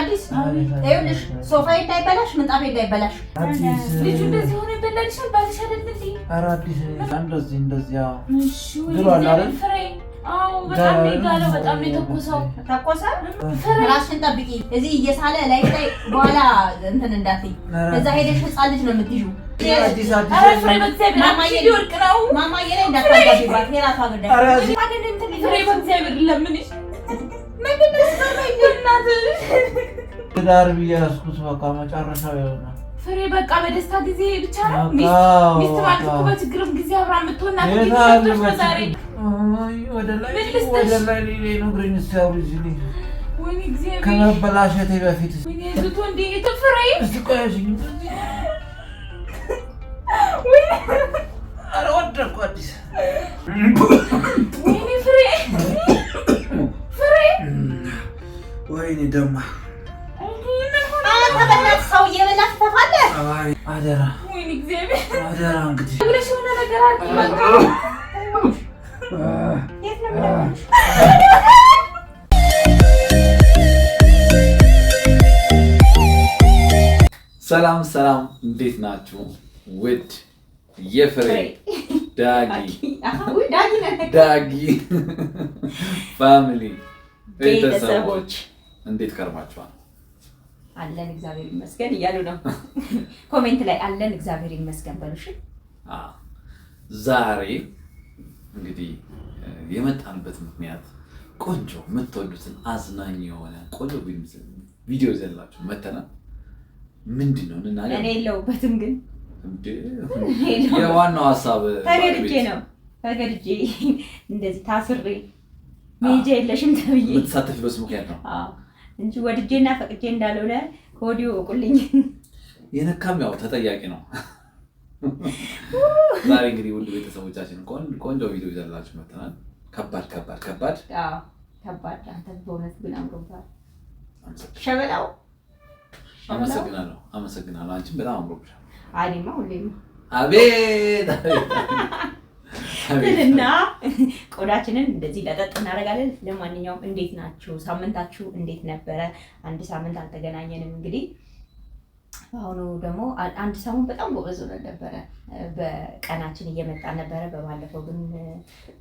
አዲስ ይኸውልሽ ሶፋ እንዳይበላሽ ምንጣፍ እንዳይበላሽ ልጁ እንደዚህ ሆነ ይበላልሻል ባልሽ አይደል እንዴ ኧረ አዲስ እንደዚህ ያው ድሮአል አይደል አው በጣም ይጋለው በጣም የተኮሰው ተኮሰ ራስሽን ጠብቂ እዚህ እየሳለ ላይ በኋላ እንትን እንዳትይ እዛ ሄደሽ ህፃን ልጅ ነው የምትይዡ አዲስ ፍሬ በእግዚአብሔር ማማዬ ሊወርቅ ነው ማማዬ ላይ እንዳታጋቢባት የራሷ ጉዳይ አይደል እንትን ፍሬ በእግዚአብሔር ለምንሽ ምንድነው እናት ዳር ቢያስኩት በቃ መጨረሻው ይሆናል ፍሬ በቃ በደስታ ጊዜ ብቻ ነው ሚስት ማለት እኮ በችግርም ጊዜ አብራ የምትሆን ናት ዛሬ ወደ ላይ ነው ግሪንስ ያው ልጅ ወይኔ እግዚአብሔር ከመበላሸቴ በፊት ወይኔ ዝቶ እንዴ ፍሬ እስቲ ቆያሽኝ ወይኔ ኧረ ወደድኩ አዲስ ወይኔ ፍሬ ወይኔ ደማ ተበላሽ ሰው እየበላሽ ተፋለህ አደራ ወይኔ እግዚአብሔር አደራ እንግዲህ ብለሽ ሆነ ነገር አድርጊ የት ነው የምደውልሽ ሰላም እንዴት ናችሁ ውድ የፍሬ ዳጊ ፋሚሊ ቤተሰቦች እንዴት ከርማችኋል? አለን እግዚአብሔር ይመስገን እያሉ ነው ኮሜንት ላይ አለን እግዚአብሔር ይመስገን በሉሽ። ዛሬ እንግዲህ የመጣንበት ምክንያት ቆንጆ የምትወዱትን አዝናኝ የሆነ ቆንጆ ቪዲዮ ይዘንላችሁ መተናል። ምንድነው እንናገር? እኔ የለሁበትም ግን የዋናው ሐሳብ ተገድጄ እንደዚህ ታስሬ መሄጃ የለሽም ተብዬ የምትሳተፊበት ምክንያት ነው እንጂ ወድጄና ፈቅጄ እንዳልሆነ ከወዲሁ እቁልኝ የነካም ያው ተጠያቂ ነው። ዛሬ እንግዲህ ውድ ቤተሰቦቻችን ቆንጆ ቪዲዮ ይዘንላችሁ መተናል። ከባድ አንተ በእውነት ግን አምሮባል ሸበላው አመሰግናለሁ አንቺም በጣም አምሮብሻል። አይኔማ ሁሌም አቤት እና ቆዳችንን እንደዚህ ለጠጥ እናደርጋለን። ለማንኛውም እንዴት ናችሁ? ሳምንታችሁ እንዴት ነበረ? አንድ ሳምንት አልተገናኘንም። እንግዲህ አሁን ደግሞ አንድ ሳምንት በጣም ጎበዝ ሆነን ነበረ። በቀናችን እየመጣን ነበረ። በባለፈው ግን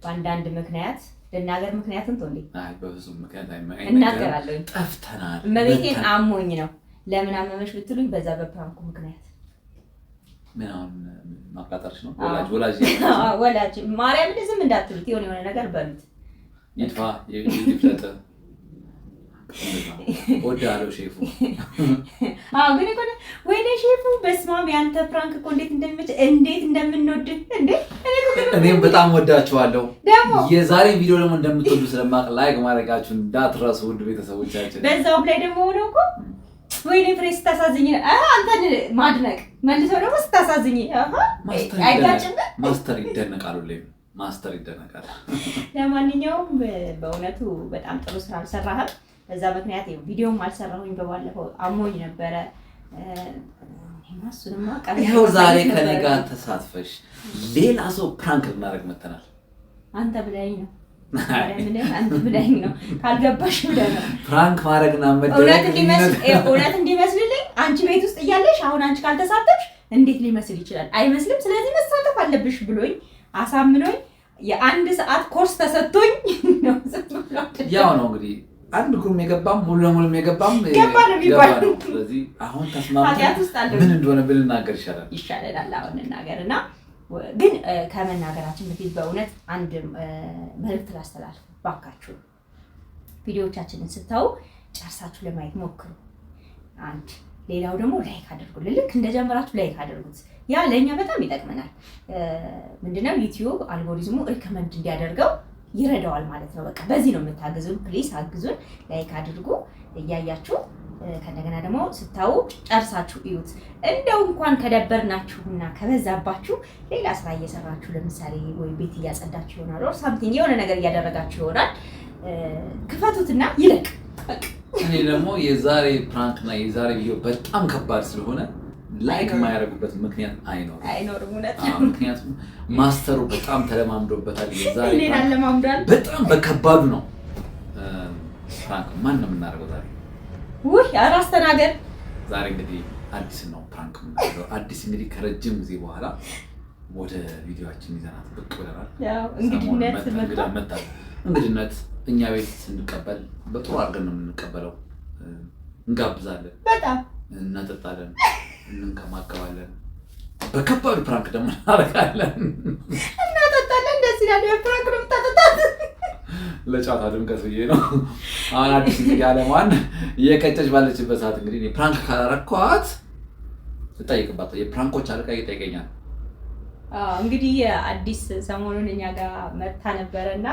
በአንዳንድ ምክንያት ልናገር ምክንያቱም ቶልኝ በብዙ ምክንያት እናገራለሁ። ጠፍተናል። መቤቴን አሞኝ ነው። ለምን አመመሽ ብትሉኝ በዛ በፕራንኩ ምክንያት ምን አሁን ማቃጠርሽ ነው? ወላጅ ማርያም ዝም እንዳትሉት የሆነ ነገር በሉት ይጥፋ ይፍለጥ ወዳለው ሼፉ ግን እኮ ወይኔ ሼፉ በስማም ያንተ ፕራንክ እኮ እንዴት እንደምንወድ እንዴ እኔም በጣም ወዳችኋለሁ። የዛሬ ቪዲዮ ደግሞ እንደምትወዱ ስለማቅ ላይክ ማድረጋችሁን እንዳትረሱ ውድ ቤተሰቦቻችን። በዛውም ላይ ደግሞ ሆኖ እኮ ወይኔ ፍሬ ስታሳዝኝ አንተን ማድነቅ መልሶ ደግሞ ስታሳዝኝ አይጋጭም። ማስተር ይደነቃል። ለማንኛውም በእውነቱ በጣም ጥሩ ስራ አልሰራህም። በዛ ምክንያት ቪዲዮም አልሰራሁኝ። በባለፈው አሞኝ ነበረ። ይኸው ዛሬ ከኔ ጋር ተሳትፈሽ ሌላ ሰው ፕራንክ ልናደርግ መተናል። አንተ ብለኸኝ ነው አንተ ብለኸኝ ነው ካልገባሽ ብለህ ነው ፕራንክ ማድረግና እውነት እንዲመስልልኝ አንቺ ቤት ውስጥ እያለሽ አሁን አንቺ ካልተሳተፍሽ እንዴት ሊመስል ይችላል? አይመስልም። ስለዚህ መሳተፍ አለብሽ ብሎኝ አሳምኖኝ የአንድ ሰዓት ኮርስ ተሰጥቶኝ ነው። ያው ነው እንግዲህ አንድ ግሩም የገባም ሙሉ ለሙሉ የገባም ገባ ነው የሚባለው። ስለዚህ አሁን ተስማምተን ምን እንደሆነ ብንናገር ይሻላል። አሁን እናገርና ግን ከመናገራችን በፊት በእውነት አንድ መልዕክት ላስተላልፍ ባካችሁ። ቪዲዮዎቻችንን ስታዩ ጨርሳችሁ ለማየት ሞክሩ። አንድ ሌላው ደግሞ ላይክ አድርጉልን። ልክ እንደጀመራችሁ ላይክ አድርጉት። ያ ለኛ በጣም ይጠቅመናል። ምንድነው ዩቲዩብ አልጎሪዝሙ ሪከመንድ እንዲያደርገው ይረዳዋል ማለት ነው። በቃ በዚህ ነው የምታግዙን። ፕሊስ አግዙን። ላይክ አድርጉ እያያችሁ ከነገና ደግሞ ስታዩ ጨርሳችሁ እዩት። እንደው እንኳን ከደበርናችሁና ከበዛባችሁ ሌላ ስራ እየሰራችሁ ለምሳሌ ወይ ቤት እያጸዳችሁ ይሆናል ኦር ሳምቲንግ የሆነ ነገር እያደረጋችሁ ይሆናል። ክፈቱትና ይለቅ። እኔ ደግሞ የዛሬ ፕራንክ እና የዛሬ ቪዲዮ በጣም ከባድ ስለሆነ ላይክ ማያደርጉበት ምክንያት አይኖርም። ምክንያቱም ማስተሩ በጣም ተለማምዶበታል። የዛሬ ፕራንክ በጣም በከባዱ ነው። ፕራንክ ማን ነው የምናደርገው ዛሬ? ውይ አራስተናገር ዛሬ እንግዲህ አዲስ ነው ፕራንክ የምናደርገው። አዲስ እንግዲህ ከረጅም ጊዜ በኋላ ወደ ቪዲዮአችን ይዘናት ብቅ ብለናል። ያው እንግድነት እኛ ቤት ስንቀበል በጥሩ አድርገን ነው የምንቀበለው። እንጋብዛለን፣ በጣም እናጠጣለን፣ እንንከማከባለን። በከባዱ ፕራንክ ደግሞ እናደርጋለን፣ እናጠጣለን። ደስ ይላል። ፕራንክ ነው የምታጠጣት። ለጫታ ድምቀት ብዬ ነው። አሁን አዲስ እንግዲህ አለማን እየቀጨች ባለችበት ሰዓት እንግዲህ ፕራንክ ካላረኳት እጠይቅባት። የፕራንኮች አለቃ ይጠይቀኛል። እንግዲህ አዲስ ሰሞኑን እኛ ጋር መጣ ነበርና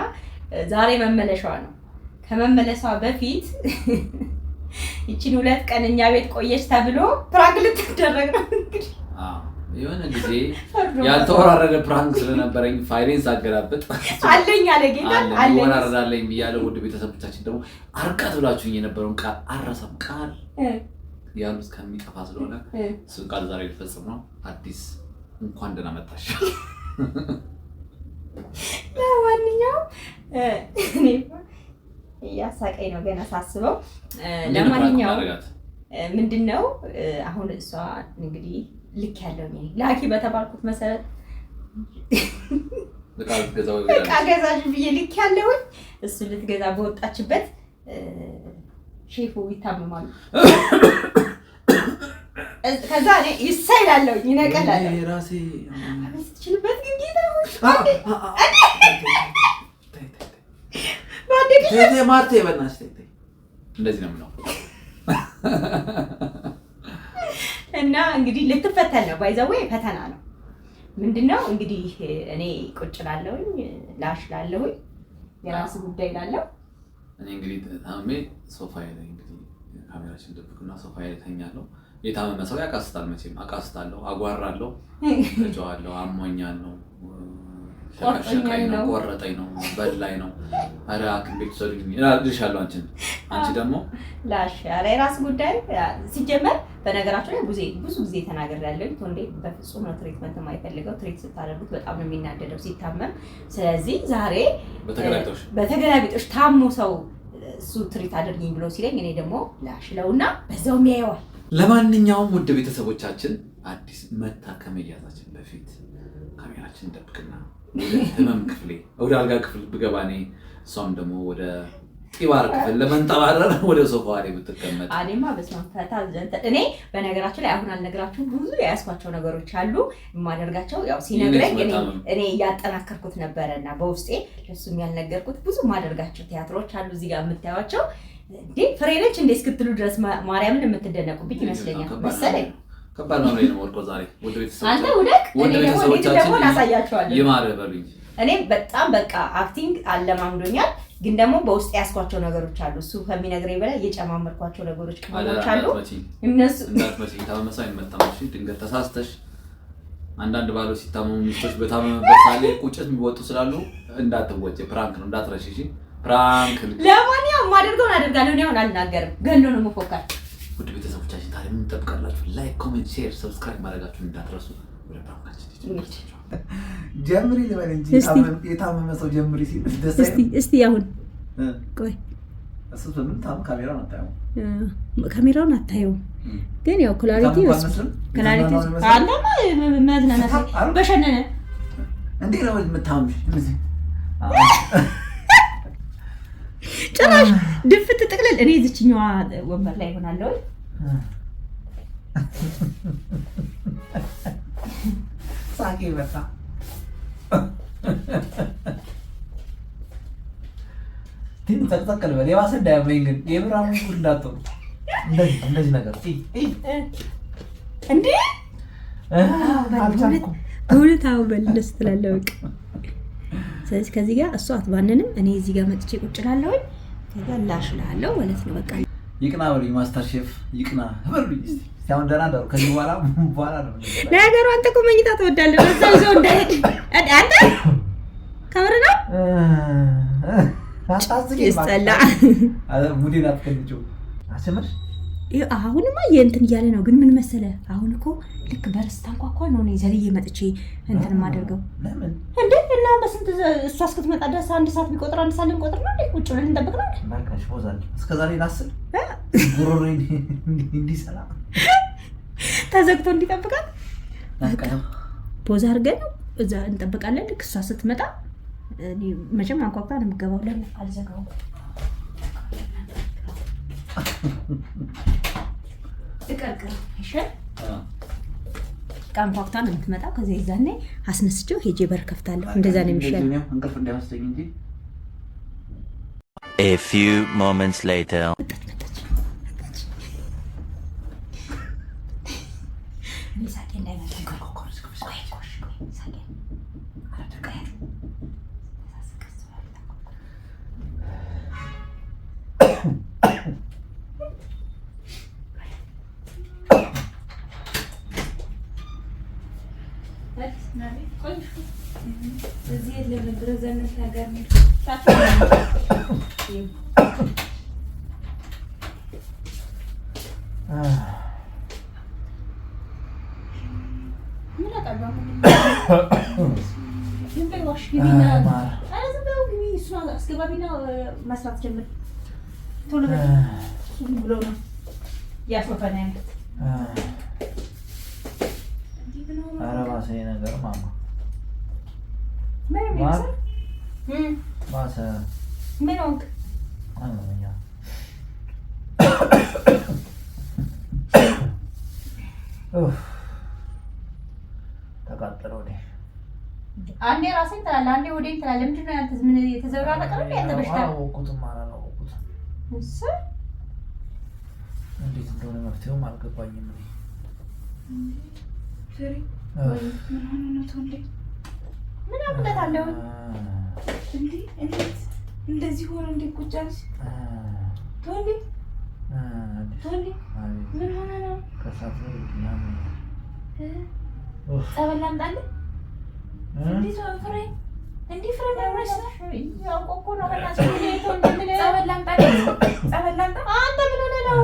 ዛሬ መመለሻዋ ነው። ከመመለሷ በፊት ይቺን 2 ቀን እኛ ቤት ቆየች ተብሎ ፕራንክ ልትደረግ ነው። እንግዲህ የሆነ ጊዜ ያልተወራረደ ፕራንክ ስለነበረኝ ፋይሌን ሳገላብጥ አለኝ አለ ጌታ አለኝ ወራረዳለኝ ብያለሁ። ውድ ቤተሰቦቻችን ደግሞ አርቃት ብላችሁኝ የነበረውን ቃል አረሰም ቃል ያሉት ከሚጠፋ ስለሆነ እሱን ቃል ዛሬ ልፈጽም ነው። አዲስ እንኳን ደህና መጣሽ። ለማንኛውም እኔ እያሳቀኝ ነው ገና ሳስበው። ለማንኛውም ምንድነው አሁን እሷ እንግዲህ ልክ ያለው ነኝ ላኪ በተባልኩት መሰረት በቃ ገዛሽ ብዬ ልክ ያለው እሱ ልትገዛ በወጣችበት ሼፉ ይታመማሉ። ከዛ እኔ ይሳይላለሁ ይነቀላለሁ ራሴ አብስትችልበት ግን ጌታ ሆይ ማርቴ በእናትሽ እንደዚህ ነው የምለው። እና እንግዲህ ልትፈተን ነው። ባይዘው ፈተና ነው። ምንድነው እንግዲህ እኔ ቁጭ ላለሁኝ ላሽ ላለሁኝ የራስ ጉዳይ ላለው እኔ እንግዲህ ታሜ ሶፋዬ ላይ እንግዲህ ካሜራችን ደብቁና ሶፋዬ ላይ ተኛለሁ። የታመመ ሰው ያቃስታል። መቼም አቃስታለሁ፣ አጓራለሁ፣ እጨዋለሁ፣ አሞኛለሁ፣ ሸቀሸቀኝ ነው፣ ቆረጠኝ ነው፣ በላይ ነው። አረ ሐኪም ቤት ሰዱኝ እልሻለሁ። አንቺ ደግሞ ላሽ አረ የራስ ጉዳይ ሲጀመር በነገራችሁ ላይ ብዙ ጊዜ ተናግሬያለሁ። ቶንዴ በፍጹም ነው ትሪትመንት የማይፈልገው። ትሪት ስታደርጉት በጣም ነው የሚናደደው ሲታመም። ስለዚህ ዛሬ በተገላቢጦሽ ታሞ ሰው እሱ ትሪት አድርጊኝ ብሎ ሲለኝ እኔ ደግሞ ላሽለውና በዛው ያየዋል። ለማንኛውም ውድ ቤተሰቦቻችን አዲስ መታ ከመያዛችን በፊት ካሜራችን ደብቅና ህመም ክፍሌ ወደ አልጋ ክፍል ብገባ እኔ እሷም ደግሞ ወደ ጢባር ክፍል ለመንጠባረር ወደ ሶፋ ላይ ብትቀመጥ አኔማ በስማም ፈታ ዘንተ እኔ በነገራችሁ ላይ አሁን አልነግራችሁም። ብዙ ያስኳቸው ነገሮች አሉ የማደርጋቸው። ያው ሲነግረኝ እኔ ያጠናከርኩት ነበርና በውስጤ ለሱም ያልነገርኩት ብዙ ማደርጋቸው ቲያትሮች አሉ እዚህ ጋር የምታዩቸው። እንዴ ፍሬነች እንዴ እስክትሉ ድረስ ማርያምን የምትደነቁብኝ ይመስለኛል መሰለኝ። ከባድ ነው ነው ወርቆ ዛሬ ወደ ቤተሰቦቻችን አንተ ወደቅ እኔ ደግሞ አሳያችኋለሁ። ይማረ በሉኝ። እኔ በጣም በቃ አክቲንግ አለማምዶኛል፣ ግን ደግሞ በውስጥ ያስኳቸው ነገሮች አሉ። እሱ ከሚነግረኝ በላይ የጨማመርኳቸው ነገሮች አሉ። እነሱ እንዳትመጪ ታመመሳ አይመጣምሽ። ድንገት ተሳስተሽ አንዳንድ ባሎች ሲታመሙ ሚስቶች በታመመበት ሳለ ቁጭት የሚወጡ ስላሉ እንዳትወጪ። ፕራንክ ነው እንዳትረሺ። እሺ ፕራንክ። ለማንኛውም ማደርገውን አደርጋለሁ። እኔ አሁን አልናገርም። ገሎ ነው መፎከር። ውድ ቤተሰቦቻችን ታዲያ ምን ትጠብቃላችሁ? ላይክ፣ ኮሜንት፣ ሼር፣ ሰብስክራይብ ማድረጋችሁን እንዳትረሱ። ወደ ፕራንካችን ጀምሪ ልበል እንጂ የታመመ ሰው ጀምሪ ሲል ደስ አይልም። እስቲ አሁን ቆይ እሱ ምን ታም ካሜራውን አታየው? ካሜራውን አታየው፣ ግን ያው ክላሪቲ አለማ ማዝናናት በሸነነ እንዴ ነው የምታምሽ? ጭራሽ ድፍት ጥቅልል። እኔ እዚችኛዋ ወንበር ላይ ሆናለሁ። ሳቂ በቃ ትን ተቀጠቀለ በሌባስ እንዳያመኝ ግን የብራሙ ጉድ እንዳትሆኑ። እንደዚህ ነገር እንዴ በእውነት አሁን በልደስ ትላለህ በቃ። ስለዚህ ከዚህ ጋር እሷ አትባንንም፣ እኔ እዚህ ጋር መጥቼ ቁጭ እላለሁኝ። ከዛ ላሽላለሁ ማለት ነው በቃ። ይቅና በሉኝ ማስተር ሼፍ ይቅና በሉኝ። እስቲ ሲያውን ደህና ደሩ። ከዚህ በኋላ ነው ነገሩ። አንተ እኮ መኝታ ትወዳለህ። በዛው ይዘው እንዳይሄድ አንተ ከምር ነው ይስጠላ ሙዲን አትከልጂው አሰምር። አሁንማ የእንትን እያለ ነው። ግን ምን መሰለህ አሁን እኮ ልክ በርስታ እንኳን ነው እኔ ዘልዬ መጥቼ እንትን የማደርገው። ለምን እንዴ እና እና በስንት እሷ እስክትመጣ ድረስ 1 ሰዓት ቢቆጥር 1 ሰዓት ልንቆጥር ነው እንዴ? ቁጭ ብለን እንጠብቅ ነው እንዴ? ባካሽ ፖዛል እስከዛሬ ላስል ጉሮሮ እንዲሰላ ተዘግቶ እንዲጠብቃል ፖዝ አድርገን እዛ እንጠብቃለን። ልክ እሷ ስትመጣ መቼም አንኳኩታ ነው የምትገባው። ለምን አልዘጋውም? እቀርቅር ይሻል አንኳኩታ ነው የምትመጣው። ከዚያ ይዛኔ አስነስቼው ሄጄ በር ከፍታለሁ። እንደዛ ነው የሚሻለው። እንቅልፍ እንዳይወስደኝ እንጂ A few moments later እዚህ የለም ነበር ዘነት ነገር ነው። ምን አጣባው? ምን በዋሽ ግቢና አረዘው ግቢ እሱ አስገባቢና መስራት ጀምር። ቶሎ ብሎ ነው ያሾፈና ያንተ አረባሰ ነገር ማማ ምን ማሰ ምን ሆንክ? አማኛ ተቃጠለው ደ አንዴ ራሴን ትላለህ፣ አንዴ ወዴን ትላለህ። ምንድን ነው ያንተ ምን የተዘበራረቀ ነው ያንተ በሽታ? አላወኩትም እሱ እንዴት እንደሆነ መፍትሄውም አልገባኝም። ፍሬ ምን ሆነ ነው ተወልደ ምን አብለት አለው እንዴ? እንዴት እንደዚህ ሆነ? እንዴ ቁጭ አልሽ? ተወልደ ምን ሆነ ነው? ከሳት ነው ምናምን ጸበል ላምጣልህ? እንዴት ፍሬ እንዴ ፍሬ ማውራሽ ነው? ያው ቆቆ ነው በእናትሽ ምን ጸበል ላምጣልህ? ጸበል ላምጣ? አንተ ምን ሆነ ነው?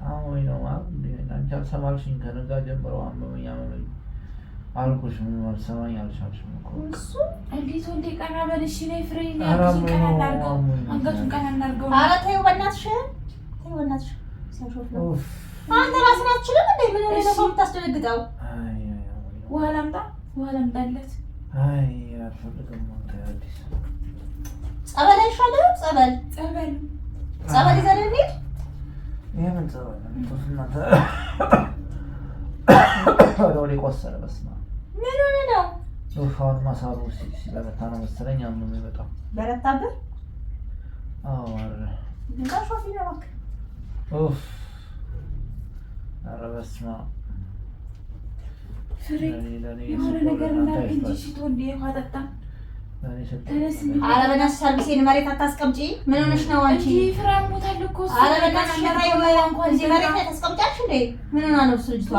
አሁን ነው ማለት አንቺ አልሰማልሽኝ? ከነጋ ጀምሮ አመመኝ አልኩሽ። ምን አልሰማኝ አልሻልሽም እኮ እሱ እንዴት ወንዴ ቀና በልሽ ነይ ፍሬ ነይ አንገቱን ቀና እናድርገው፣ አንገቱን ቀና እናድርገው። ኧረ ተይው በእናትሽ ተይው በእናትሽ ሲያሾፍ ነው። አንተ ራስህን አትችልም እንዴ? ምን ሆነ ነው የምታስደነግጠው? ውሃ ላምጣ? ውሃ ላምጣለት? አይ አልፈልግም። አንተ አዲስ ጸበል አይሻልም? ጸበል ይዘን እንሂድ። ይሄ ምን ጸበል ነው? እናንተ ወደ ቆሰለ በስመ አብ ምን ሆነ ነው? ሶፋውን ማሳሩ ሲበረታ ነው መሰለኝ አመመኝ በጣም በረታብህ? አዎ አረ እንዳሾፍ ነው። ኡፍ አረ በስመ አብ ፍሬ የሆነ ነገር እንዳርግ እንጂ ሽቶ እንደ ውሃ ጠጣ። ኧረ በእናትሽ ሰርቪሴን መሬት አታስቀምጪ። ምን ሆነሽ ነው አንቺ? ፍሬ አሞታል እኮ እሱ። ኧረ በእናትሽ እዚህ መሬት ላይ ታስቀምጫለሽ እንዴ? ምን ሆና ነው እሱ ልጅቷ?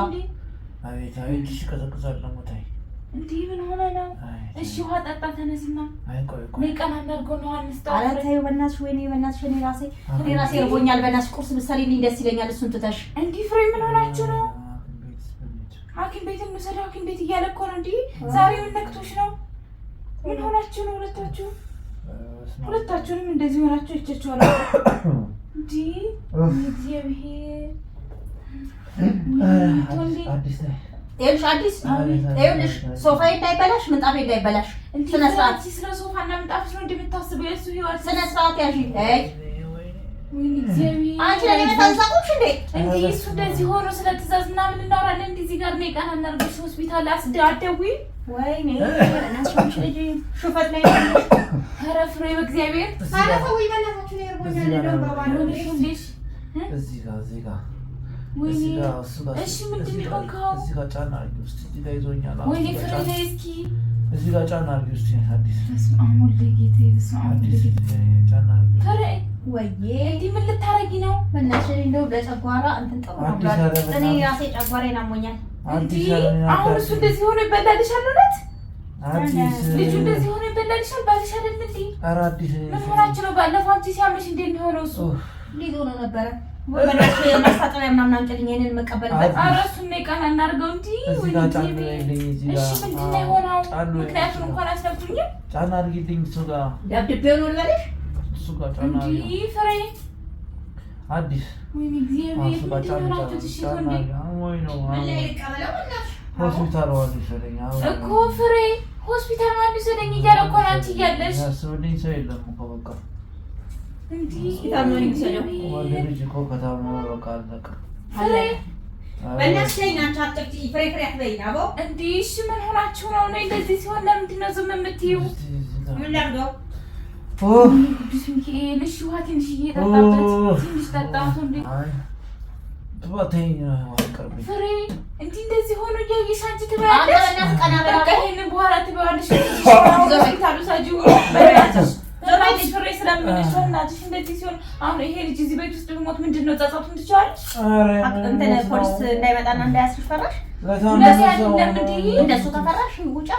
አቤት አቤት ይቀዘቅዛል። ለሞታይ እንዴ ምን ሆነ ነው? እሺ ውሃ ጠጣ ተነስና። አይ ቆይ ነይ ቀና እናድርገው ነው አንስታው። ኧረ ተይው በእናትሽ። ወይኔ በእናትሽ እኔ ራሴ እርቦኛል። በእናትሽ ቁርስ ብትሰሪልኝ ደስ ይለኛል። እሱን ትተሽ እንዴ ፍሬ ምን ሆናችሁ ነው? ሐኪም ቤት እንውሰድ። ሐኪም ቤት እያለ እኮ ነው። እንዴ ዛሬ ምን ነክቶሽ ነው? ምን ሆናችሁ ነው ሁለታችሁ? ሁለታችሁንም እንደዚህ ሆናችሁ እቻችኋል እንዴ? እግዚአብሔር አዲስ ይኸውልሽ፣ ሶፋዬ እንዳይበላሽ ምንጣፌ እንዳይበላሽ ስነ ስርዓት። ስለ ሶፋና ምንጣፍ ነው እንደምታስበው የእሱ ህይወት። ስነ ስርዓት ያዥ። አንቺ ለኔ ታዛቁሽ እንዴ? እንዴ እሱ እንደዚህ ሆኖ ስለ ትእዛዝ ምናምን እናወራለን። እንዴ እዚህ ጋር ነው ቀና እናርገሽ ሆስፒታል አስደውይ። ወይኔ እናንቺ ልጅ ሹፈት ላይ ነው። ኧረ ፍሬ በእግዚአብሔር ማለት ወይ በእናታችሁ ነው የርቦኛል ነው ባባ ነው ልሽ እዚህ ጋር ወይኔ እሺ ምንድን ነው የሆንከው? እዚህ ጋር ጫና አድርጊ ውስጥ እዚህ ጋር ይዞኛል። ወይኔ ፍሬ ላይ እስኪ እዚህ ጋር ጫና አድርጊ ውስጥ አዲስ በስመ አብ ወልድ ጌታ በስመ አብ ወልድ ጫና አድርጊ ፍሬ ወይዬ እንዲህ ምን ልታረጊ ነው? በእናትሽ እንደው ለጨጓራ እንትን ጥሩ ነው ብላ እኔ ራሴ ጨጓራዬን አሞኛል። አሁን እሱ እንደዚህ ሆኖ ይበላልሻል? እውነት አዲስ ልጁ እንደዚህ ሆኖ ይበላልሻል? ባልሽ አይደል እንዴ? ኧረ አዲስ ምን ሆናችሁ ነው? ባለፈው አንቺ ሲያመሽ እንዴት ነው የሆነው? እሱ እንዴት ሆኖ ነበረ? ወበናሽ ማስታጠቢያ ምናምን አንቀልኝ እኔን መቀበልበት አረሱን ነው ቀና እናርገው እንጂ እዚህ ጋር ጫን ልኝ እዚህ ጋር እሺ ምንድነው የሆነው ምክንያቱም እንኳን አስነግሩኝ ጫን አድርጊልኝ እሱ ጋር ደብድቤው ነው ልበልሽ እሱ ጋር ጫን እንጂ ፍሬ አዲስ ወይ እግዚአብሔር እሱ ጋር ጫን ወይ ነው ሆስፒታል ወሰደኝ እኮ ፍሬ ሆስፒታል ወሰደኝ እያለ እኮ ናት እያለሽ ያስወደኝ ሰው የለም እኮ በቃ እንዴ ታማኝ ሰው ወደ ልጅ እኮ ከታመመ በቃ አለቀ ፍሬ በእናትሽ ላይ ናቸው አጥቂ ፍሬ ፍሬ አትበይኝ አቦ እንዴ እሺ ምን ሆናችሁ ነው እንደዚህ ሲሆን ለምንድን ነው ዝም የምትይው ምን ላድርገው ቅዱስ ሚካኤል እሺ ውሃ ትንሽ እየጠጣበት ትንሽ ጠጣቱ እንዴ ትባተኝ አቀርብኝ ፍሬ እንዴ እንደዚህ ሆኖ እያየሽ አንቺ ትበያለሽ በቃ ይሄንን በኋላ ትበያለሽ ታሉሳጁ በእናትሽ ዘራይሽ ፍሬ ስለምንሽ እናትሽ እንደዚህ ሲሆን አሁን ይሄ ልጅ እዚህ ቤት ውስጥ ቢሞት ምንድነው ጸጸቱን ትችዋለሽ እንትን ፖሊስ እንዳይመጣና እንዳያስርሽ ፈራሽ ለዚህ አይደለም እንዴ እንደሱ ተፈራሽ ውጫ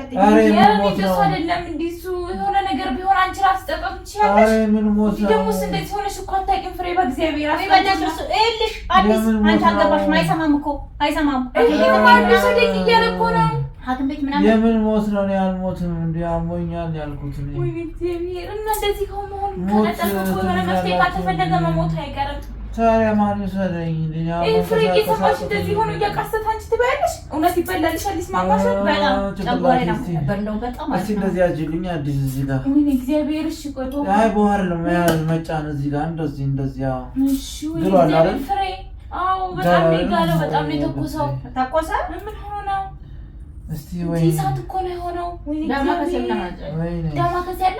እንደሱ አይደለም እንዴ እሱ የሆነ ነገር ቢሆን አንቺ ራስ ጸጸቱን ትችያለሽ ምን ሞት ደሞስ እንደዚህ ሆነሽ እኮ አታውቂም ፍሬ በእግዚአብሔር በእናትሽ እልሽ አዲስ አንቺ አልገባሽም አይሰማም እኮ አይሰማም ይሄ ሰደኝ እያለ እኮ ነው ሐኪም ቤት ምናምን የምን ሞት ነው ያልሞትም እንዴ አሞኛል ያልኩት ነው ወይ እግዚአብሔር እና እንደዚህ ከመሆን ከነጠፈው የሆነ መፍትሄ ካልተፈለገ መሞት አይቀርም ታዲያ ማን ይሰደኝ ልኛ ፍሬ እየሰማሽ እንደዚህ ሆኖ እያቃሰት አንቺ ትበያለሽ እውነት ይበላልሻል ይስማማሽ በጣም ጨጓራዬ ነው እንደው በጣም እስኪ እንደዚህ አጅልኝ አዲስ እዚህ ጋር ወይ እግዚአብሔር እሺ ቆይ አይ በኋላ ነው መያዝ መጫን እዚህ ጋር እንደዚህ ያው እሺ ወይ ፍሬ አዎ በጣም ይጋለው በጣም ነው የተኮሰው ተኮሰ ምን ሆኖ ነው እስቲ ወይ እሳት እኮ ነው የሆነው ወይ ዳማከሴ አለ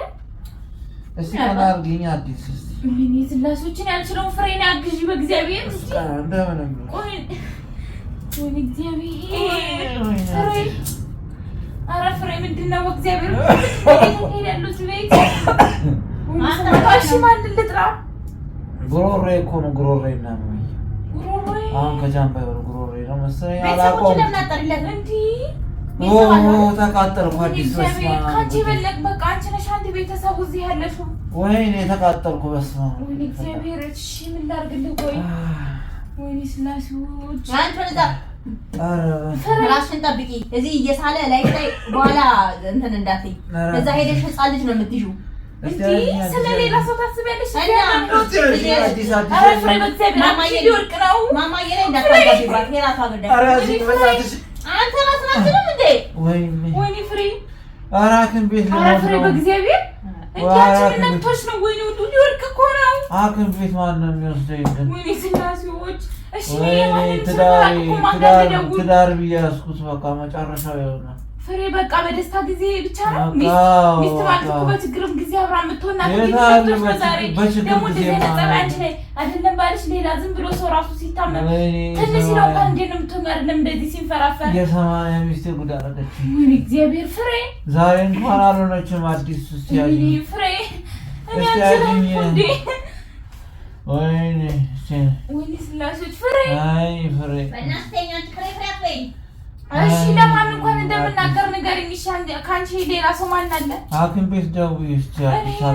እስቲ ካላርግኝ አዲስ እስቲ ምን ይዝላሶችን ያልችለው ፍሬን አግዢ በእግዚአብሔር እስቲ እንደምን ቆይ ወይ እግዚአብሔር ፍሬ አረ ፍሬ ምንድነው በእግዚአብሔር ሄዳለሁ ትቤት አንተ ማን ልጥራ ጉሮሬ እኮ ነው ጉሮሬ እና ነው ጉሮሬ አሁን ከጃምባ ጉሮሬ ነው መሰለኝ ቤተሰቦች ለምናጠርለት እንዴ ተቃጠልኩ አዲስ በስመ አብ ካንቺ በለቅ በቃ አንቺ ነሽ አንድ ቤተሰቡ እዚህ ያለሽው ወይኔ ተቃጠልኩ በስመ አብ ወይኔ እግዚአብሔር እሺ ምን ላድርግልህ ቆይ ወይኔ ስላሴዎች አንተ ወደዛ ራስሽን ጠብቂ እዚህ እየሳለ ላይ በኋላ እንትን እንዳትይ በዛ ሄደሽ ህፃን ልጅ ነው የምትይዥው እንዴ ስለሌላ ሰው ታስቢያለሽ አዲስ አረ ፍሬ በእግዚአብሔር ማማዬ ሊወርቅ ነው ማማዬ ላይ እንዳታጋቢባት የራሷ ጉዳይ አረ እዚህ በዛትሽ አንተ ራስህ አትልም እንዴ ወይኔ ፍሬ አራክን ቤት አረ ፍሬ በእግዚአብሔር እንዴት ነክቶሽ ነው ወይኔ ውዱ ሊወርቅ እኮ ነው አክን ቤት ማን ነው የሚወስደኝ ግን ወይኔ ስላሴዎች እሺ ትዳር ብያስኩት በቃ መጨረሻው ይሆናል ፍሬ በቃ በደስታ ጊዜ ብቻ ነው ሚስት ማለት እኮ በችግርም ጊዜ አብራ የምትሆና ደግሞ አንቺ ላይ አይደለም ባልሽ ሌላ ዝም ብሎ ሰው ራሱ ሲታመም ትንሽ ነው እንኳን እንዴት ነው የምትሆን አይደለም እንደዚህ ሲንፈራፈር የሰማንያ ሚስቴ ጉድ አደረገችኝ ወይኔ እግዚአብሔር ፍሬ ዛሬ እንኳን አልሆነችም አዲስ ውስጥ ያለኝ ወይኔ ፍሬ እኔ አንቺ እንዴ ወይኔ ስላሴዎች ፍሬ አይ ፍሬ በእናትህ አንቺ ፍሬ ፍሬ አትበይኝ እሺ ለማን እንኳን እንደምናገር ንገሪኝ እሺ ካንቺ ሌላ ሰው ማን አለ ሐኪም ቤት ደውዪ እስኪ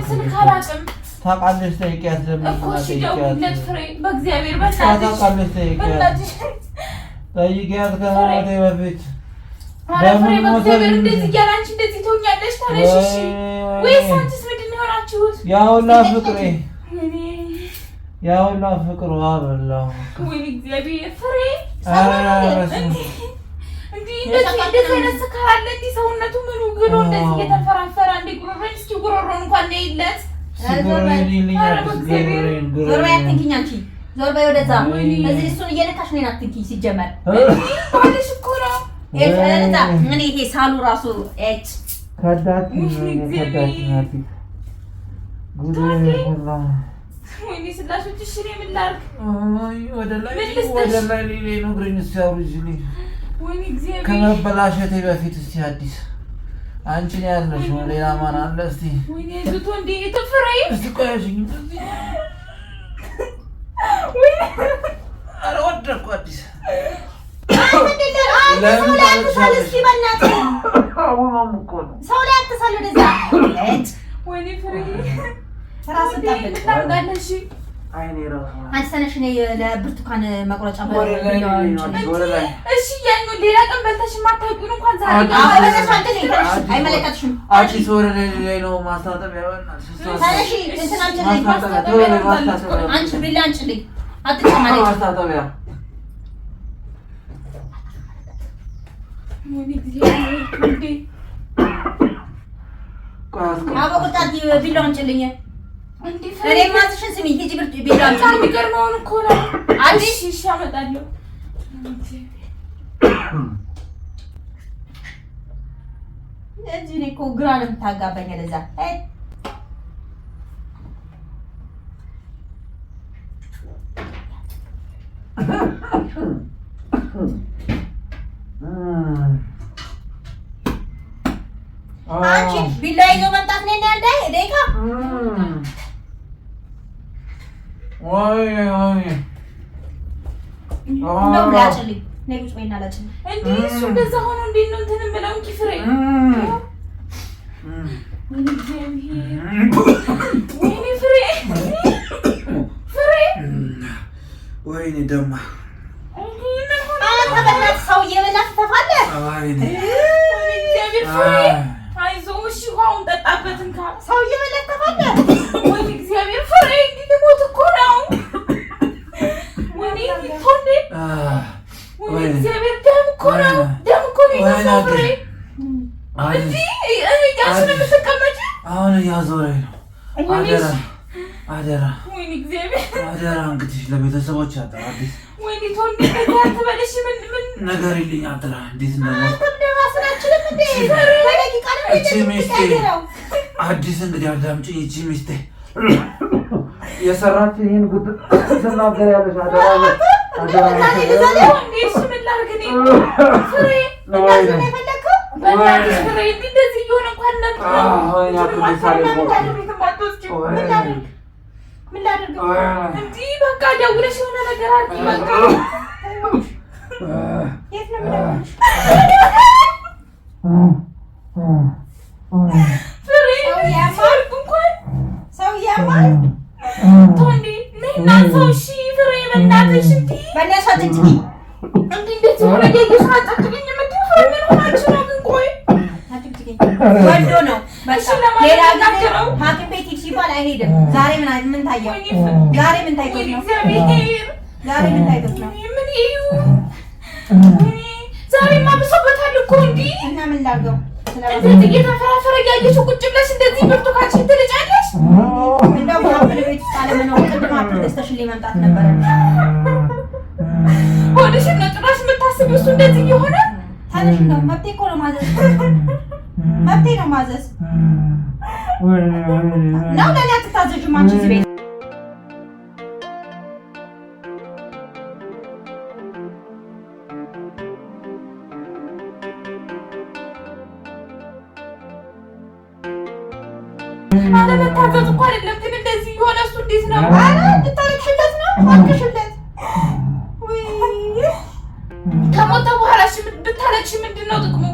ስልክ አላውቅም ታውቃለች ጠይቂያት ለምን እኮ እሺ ደውዪለት ፍሬ በእግዚአብሔር በእናትሽ ታውቃለች ጠይቂያት ከመሞቴ በፊት ኧረ ፍሬ በእግዚአብሔር እንደዚህ እያለ አንቺ እንደዚህ ትሆኛለሽ ታዲያ እሺ ወይስ አንቺስ ምንድን ነው የሆናችሁት ያውላ ፍቅሬ ያውላ ፍቅር ዋበላው ወይኔ እግዚአብሔር ፍሬ እንደዚህ አይነት ስካር አለ እንዲህ ሰውነቱ ምኑ ግሎ እንደዚህ እየተፈራፈረ እንደ ጉሮሮን እስኪ ጉሮሮን እንኳን ነይለት ዞር በይ አትንኪኝ አንቺ ዞር በይ ወደዛ እዚህ እሱን እየነካሽ ነኝ አትንኪኝ ሲጀመር ባልሽ እኮ ነው ምን ይሄ ሳሉ ራሱ ኤች ከዳችኝ ወይኔ ስላሾች እሺ እኔ ምን ላድርግ ወደ ላይ ሌሌ ነው ግሪን ሲያውጅልኝ ወይኔ እግዚአብሔር ከመበላሸቴ በፊት እስቲ አዲስ አንቺ ነው ያለሽ ሌላ ማን አለ እስቲ ወይኔ ዝቶ እንዴ ተፈራይ እስቲ ቆያሽኝ እንደዚህ ወይኔ አረ ወደድኩ አዲስ ሰው ላይ አትሳል እስኪ በእናትህ ሰው ላይ አትሳል ወደዛ ወይኔ ፍሬ ራስህ ጠብቅ ታርጋለሽ አንቺ ተነሽ እኔ ለብርቱካን መቁረጫ እሺ ያኛው ሌላ ቀን በልተሽ የማታውቂውን እንኳን ዛሬ አይመለከትሽም። አዲስ ወደ ላይ ነው ማስታጠቢያ ተነሽ እንትን አንቺ ቢላ አንቺልኝ አትጨማለኝ ማስታጠቢያ አቦቁጣት ቢላውን አንቺልኝ እኔ ማዝሽን ስሚ ሂጂ ብርቱ ቢላውን አንቺ የሚገርመውን እኮ ነው አዲስ እሺ አመጣለሁ እዚህ እኮ ግራ ነው የምታጋባኝ ለዛ አንቺ ቢላ ይዞ መምጣት ነው ያልዳይ ደካ ወይ ነው ላጭልኝ ነግጭ ወይና ላጭልኝ እንዴ እሱ እንደዛ ሆኖ እንዴ ነው እንትን ብለው ኪፍሬ ወይኔ ፍሬ ወይኔ ደማ ተበላት ሰው እየበላት ተፋለ ወይኔ እግዚአብሔር ፍሬ አይዞህ እሺ ውሃውን ጠጣበትን ካ ሰው እየበላት ተፋለ ወይኔ እግዚአብሔር ፍሬ እንዲህ ሞት እኮ ነው ወይኔ ቶንዴ ወይኔ እግዚአብሔር ደም እኮ ነው ፍሬ እንዲህ እያልሽ ነው የምትቀመጪ አሁን እያዞረኝ ነው አደራ ወይኔ እግዚአብሔር አደራ እንግዲህ ለቤተሰቦች አደራ አዲስ ወይኔ ቶንዴ ከዛ ትበለሽ ምን ነገር ይልኝ አደራ እንዴት ነው አዲስ እንግዲህ አዳምጪኝ እቺ ሚስቴ የሰራች ይሄን ጉድ ተናገር ያለሽ አደራ እሺ ምን ላድርግ እኔ ፍሬ እንደዚህ እየሆነ እንኳን ምን ላድርግ እንዲህ በቃ ደውለሽ የሆነ ነገር አድርጊ በቃ የት ነው የምደውልሽ ፍሬ ያማርኩ እንኳን ሰው ያማል ቶንዲ ነይና ሰው እሺ ፍሬ በእናትሽ እንዲህ በእናትሽ አትጭኝ እንዲህ እንደዚህ ሆነ ደስ አጣጥልኝ የምትይ ፍሬ ምን ሆናችሁ ነው ግን ቆይ ወዶ ነው ሌላ ጊዜ ሐኪም ቤት ሲባል አይሄድም ዛሬ ምን ታየው ዛሬ ምን ታይቶት ነው ዛሬ ምን ታይቶት ነው ምን ይዩ ዛሬማ ብሶበታል እኮ እንዲህ እና ምን ላድርገው እንደዚህ እየተፈራፈረ ያየሽው ቁጭ ብለሽ እንደዚህ ብርቱካንሽን ትልጫለሽ እንደው አፕል ቤት ውስጥ አለመኖር ቅድም አፕል ገዝተሽልኝ መምጣት ነበረ ሆነሽን ነው ጭራሽ የምታስቢው እሱ እንደዚህ እየሆነ ታነሽ ነው መብቴ እኮ ነው ማዘዝ መብቴ ነው ማዘዝ ነው ለኔ አትታዘዥም አንቺ እዚህ ቤት አለመታዘዝ እኮ አይደለም ግን እንደዚህ የሆነ እሱ እንዴት ነው አረ እንድታለቅሽለት ነው አልቅሽለት ከሞተ በኋላ እሺ ብታለቅሽ ምንድን ነው ጥቅሙ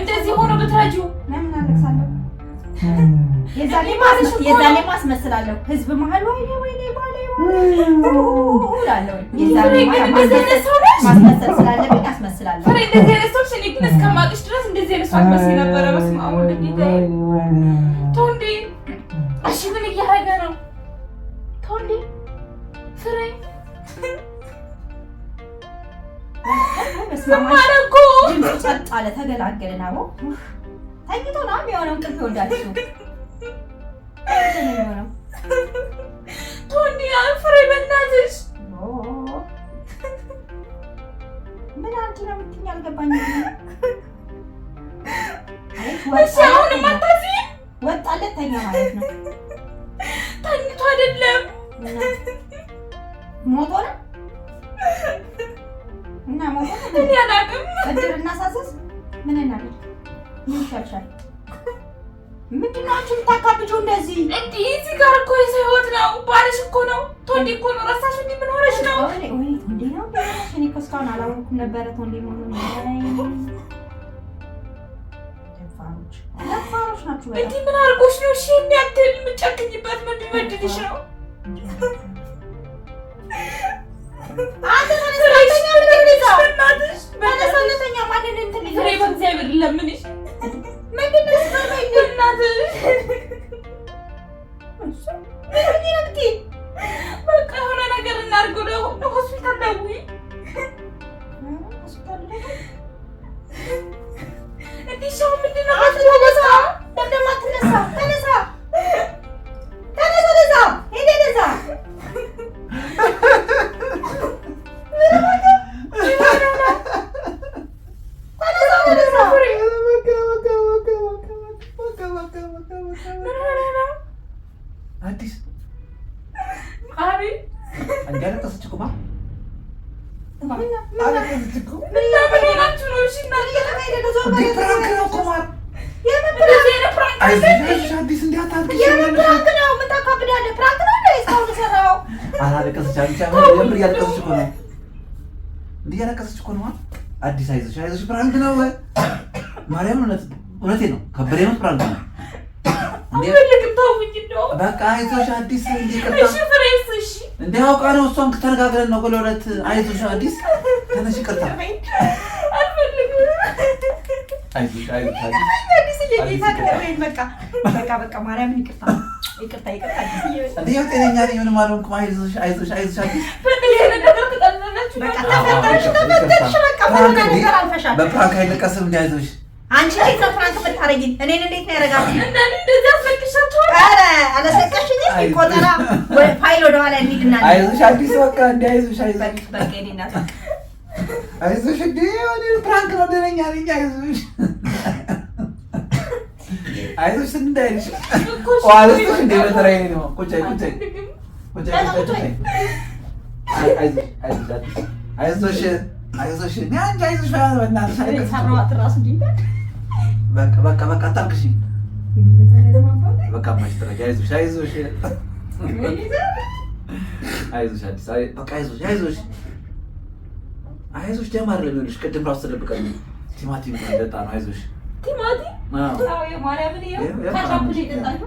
እንደዚህ ሆኖ ብትረጂው ለምን አለቅሳለሁ የዛኔ ማስመስላለሁ ህዝብ መሀል ወይኔ ባሌ እላለሁ የዛኔ ማስመሰል ስላለብኝ አስመስላለሁ ፍሬ እንደዚህ አይነት ሰዎች እኔ ግን እስከማውቅሽ ድረስ እንደዚህ አይነት ሰው አትመስይ ነበረ በስመ አብ ወወልድ ቶንዴ እሺ ምን እያደረገ ነው ቶንዴ ፍሬ ማረጎ ድምፁ ጸጥ አለ ተገላገልን አቦ ተኝቶ ነው የሚሆነው እንቅልፍ ይወዳል እሱ ቶንዴ ፍሬ በእናትሽ ምን አንቺ ነው የምትይኝ አልገባኝም እሺ አሁንም አታዝይም ወጣለት ተኛ ማለት ነው ተኝቶ አይደለም ሞቶ ነው እና ሞቶ ነው እኔ አላውቅም እድር እናሳስስ ምን እናድርግ ምን ይሻልሻል ምንድን ነው አንቺ የምታካብጂው እንደዚህ እንዲህ እዚህ ጋር እኮ የሰው ህይወት ነው ባልሽ እኮ ነው ቶንዴ እኮ ነው ረሳሽ እንዲህ ምን ሆነሽ ነው ወይ ቶንዴ ነው እኔ እኮ እስካሁን አላወኩም ነበረ ቶንዴ መሆኑን ደፋሮች ናችሁ እንዲህ ምን አድርጎሽ ነው እሺ የሚያክል የምትጨክኝበት ምን ቢበድልሽ ነው አንተ ተነሳለኛ ምን እንደዛ እናትሽ ተነሳለኛ ማንን እንትን ፍሬ በእግዚአብሔር ለምንሽ ምንድን ነው ስለማይኝ እናትሽ እንዴ በቃ የሆነ ነገር እናድርገው ነው ሆስፒታል ደውይ ሆስፒታል እንዴ ሻው ምንድን ነው አትነሳ ደምደማ አትነሳ ተነሳ ተነሳ ሄደ ተነሳ አዲስ አቢ አንገለጠሰች እኮ ምን ሆናችሁ ነው? እሺ ፕራንክ ነው እኮ ማር አዲስ እንዲያታልቅሽ አላለቀሰች አንቺ የምር እያለቀሰች እኮ ነው። እንዲህ እያለቀሰች እኮ ነው። አዲስ አይዞሽ አይዞሽ ፕራንክ ነው ማርያም እውነቴ ነው። ከበደ ነው ፕራንክ ነው። በቃ አይዞሽ አዲስ እንደ አውቃ ነው እሷን ተነጋግረን ነው ለሁለት አይዞሽ አዲስ ተነሽ ይቅርታ አይዞሽ አዲስ በቃ ማርያምን ይቅርታ እንዴ ጤነኛ ነኝ ምንም አልሆንኩም። አይዞሽ አይዞሽ አዲስ በፕራንክ አይለቀስም እንደ አይዞሽ አንቺ እንዴት ነው ፍራንክ የምታረጊኝ? እኔን እንዴት ነው ያረጋችሁ? እንደዚህ አስለቅሻችኋል? ኧረ አላስለቀሽኝም። ይቆጠራ ወይ ፋይል ወደ ኋላ እንሂድና አይዞሽ አዲስ በቃ እንደ አይዞሽ በቃ እኔና አይዞሽ እንደ ፍራንክ ነው ደነኛ ነኝ አይዞሽ አይዞሽ እንዳይልሽ ዋለሽ እንደ በተራዬ ነው ቁጭ አይዞሽ አይዞሽ እኔ አንቺ አይዞሽ በእናትሽ ሰራዋት ራሱ ዲንዳ በቃ አታልቅሽ በቃ ማይስተረጋ አይዞሽ አይዞሽ አዲስ በቃ አይዞሽ ጀማር ለሚሆንሽ ቅድም ራሱ ተደብቀኝ ቲማቲም እንደጣ ነው አይዞሽ ቲማቲም አዎ የማርያምን ይሄው ታሻምሽ ይጠጣሉ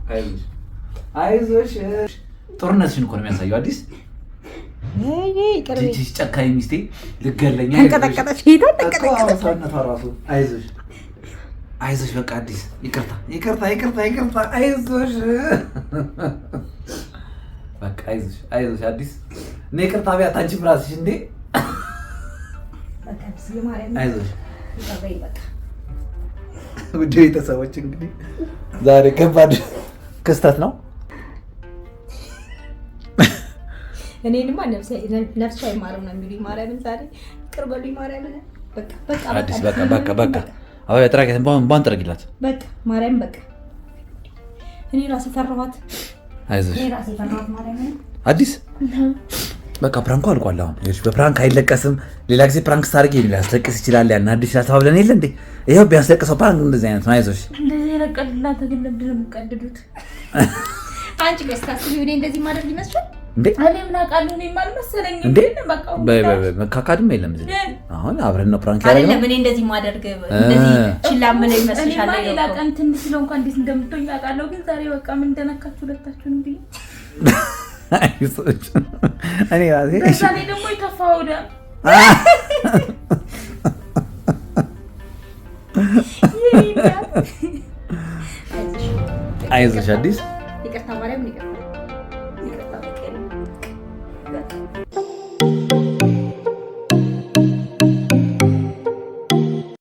አይዞሽ አይዞሽ ጦርነትሽን እኮ ነው የሚያሳየው። አዲስ ጨካኝ ሚስቴ ልገለኝ ተንቀጠቀጠች ሄዳ ተንቀጠቀጠች ሰውነቷ ራሱ አይዞሽ በቃ አዲስ ይቅርታ አይዞሽ በቃ አይዞሽ አዲስ እኔ ይቅርታ ቢያት አንቺ ብራስሽ እንዴ አይዞሽ ውድ ቤተሰቦች እንግዲህ ዛሬ ከባድ ክስተት ነው። እኔንማ ነፍሴ አይማርም ነው የሚሉኝ ማርያምን ዛሬ ይቅር በሉኝ ማርያምን በቃ አዲስ በቃ አባይ አጥራቀን ባን ጥረግላት በቃ ማርያም በቃ እኔ ራሴ ፈራኋት አይዞሽ ማርያምን አዲስ በቃ ፕራንኩ አልቋል። አሁን እሺ በፕራንክ አይለቀስም። ሌላ ጊዜ ፕራንክ ስታርጊ ሊያስለቅስ ይችላል። ያን አዲስ ያተባብለን የለ እንዴ ይሄው ቢያስለቅሰው ፕራንክ እንደዚህ አይነት ነው። አይዞሽ እንደዚህ ለቀልላ ተገለብድ ነው የምትቀድዱት አንቺ ገስታስ እኔ እንደዚህ ማድረግ ይመስላል እንዴ እኔ ምን አውቃለሁ እኔ ማልመሰለኝ እንዴ በቃ መካካድም የለም እዚህ አሁን አብረን ነው ፕራንክ ያደረግነው አይደለም እኔ እንደዚህ ማድረግ እንደዚህ ችላ ምን ይመስልሻል እኔ ሌላ ቀን ትንሽ ስለው እንኳን እንዴት እንደምትሆኝ አውቃለሁ ግን ዛሬ በቃ ምን እንደነካችሁ ሁለታችሁን እንዴ አይዞሽ እኔ ራሴ በዛ ላይ ደግሞ ይከፋው ደ አይዞሽ አዲስ ይቅርታ ማርያም ይቅርታ